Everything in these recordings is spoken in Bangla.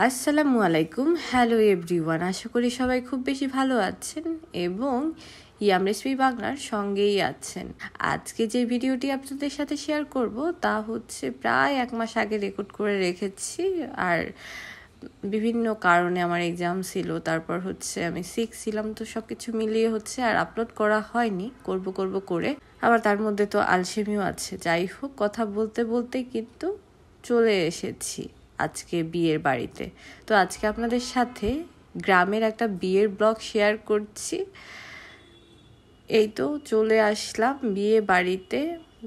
আসসালামু আলাইকুম। হ্যালো এভরিওয়ান, আশা করি সবাই খুব বেশি ভালো আছেন এবং ইয়াম রেসিপি বাংলার সঙ্গেই আছেন। আজকে যে ভিডিওটি আপনাদের সাথে শেয়ার করব তা হচ্ছে প্রায় 1 মাস আগে রেকর্ড করে রেখেছি। আর বিভিন্ন কারণে আমার এক্সাম ছিল, তারপর হচ্ছে আমি সিক ছিলাম, তো সব কিছু মিলিয়ে হচ্ছে আর আপলোড করা হয়নি। করব করে আবার তার মধ্যে তো আলসেমিও আছে। যাই হোক, কথা বলতে বলতে কিন্তু চলে এসেছি আজকে বিয়ের বাড়িতে। তো আজকে আপনাদের সাথে গ্রামের একটা বিয়ের ব্লগ শেয়ার করছি। এই তো চলে আসলাম বিয়ে বাড়িতে।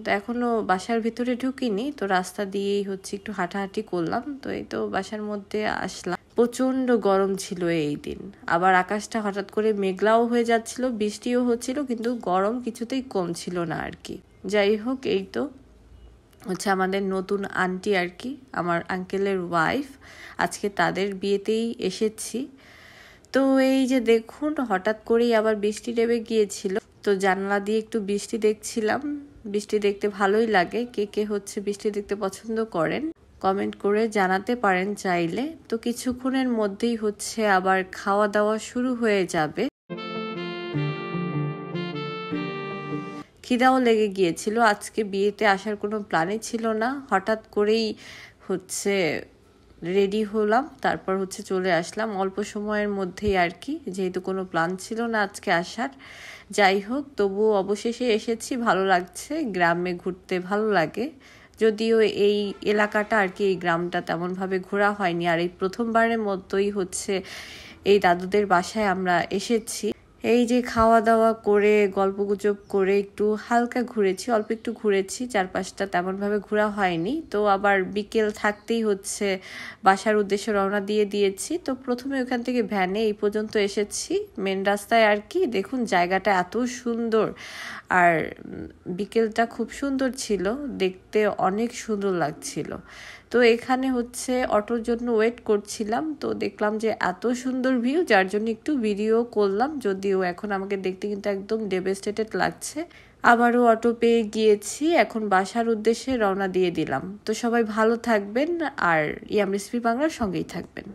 তো এখনো বাসার ভিতরে ঢুকিনি, তো রাস্তা দিয়েই হচ্ছে একটু হাঁটাহাঁটি করলাম। তো এই তো বাসার মধ্যে আসলাম। প্রচন্ড গরম ছিল এই দিন, আবার আকাশটা হঠাৎ করে মেঘলাও হয়ে যাচ্ছিল, বৃষ্টিও হচ্ছিল, কিন্তু গরম কিছুতেই কম ছিল না আর কি। যাই হোক, এই তো হচ্ছে আমাদের নতুন আন্টি আর কি, আমার আঙ্কেলের ওয়াইফ। আজকে তাদের বিয়েতেই এসেছি। তো এই যে দেখুন, হঠাৎ করেই আবার বৃষ্টি নেমে গিয়েছিল, তো জানলা দিয়ে একটু বৃষ্টি দেখছিলাম। বৃষ্টি দেখতে ভালোই লাগে। কে কে হচ্ছে বৃষ্টি দেখতে পছন্দ করেন কমেন্ট করে জানাতে পারেন চাইলে। তো কিছুক্ষণের মধ্যেই হচ্ছে আবার খাওয়া দাওয়া শুরু হয়ে যাবে। খিদাও লেগে গিয়েছিল। আজকে বিয়েতে আসার কোনো প্ল্যানই ছিল না, হঠাৎ করেই হচ্ছে রেডি হলাম, তারপর হচ্ছে চলে আসলাম অল্প সময়ের মধ্যেই আর কি, যেহেতু কোনো প্ল্যান ছিল না আজকে আসার। যাই হোক, তবুও অবশেষে এসেছি, ভালো লাগছে। গ্রামে ঘুরতে ভালো লাগে, যদিও এই এলাকাটা আর কি, এই গ্রামটা তেমনভাবে ঘোরা হয়নি। আর এই প্রথমবারের মতোই হচ্ছে এই দাদুদের বাসায় আমরা এসেছি। এই যে খাওয়া দাওয়া করে গল্পগুজব করে একটু হালকা ঘুরেছি, অল্প একটু ঘুরেছি, চারপাশটা তেমনভাবে ঘোরা হয়নি। তো আবার বিকেল থাকতেই হচ্ছে বাসার উদ্দেশ্যে রওনা দিয়ে দিয়েছি। তো প্রথমে ওখান থেকে ভ্যানে এই পর্যন্ত এসেছি মেন রাস্তায় আর কি। দেখুন জায়গাটা এত সুন্দর, আর বিকেলটা খুব সুন্দর ছিল, দেখতে অনেক সুন্দর লাগছিল। তো এখানে হচ্ছে অটোর জন্য ওয়েট করছিলাম, তো দেখলাম যে এত সুন্দর ভিউ, যার জন্য একটু ভিডিও করলাম। যদিও এখন আমাকে দেখতে কিন্তু একদম ডেভাস্টেটেড লাগছে। আবারও অটো পেয়ে গিয়েছি, এখন বাসার উদ্দেশ্যে রওনা দিয়ে দিলাম। তো সবাই ভালো থাকবেন আর ইয়াম রেসিপি বাংলার সঙ্গেই থাকবেন।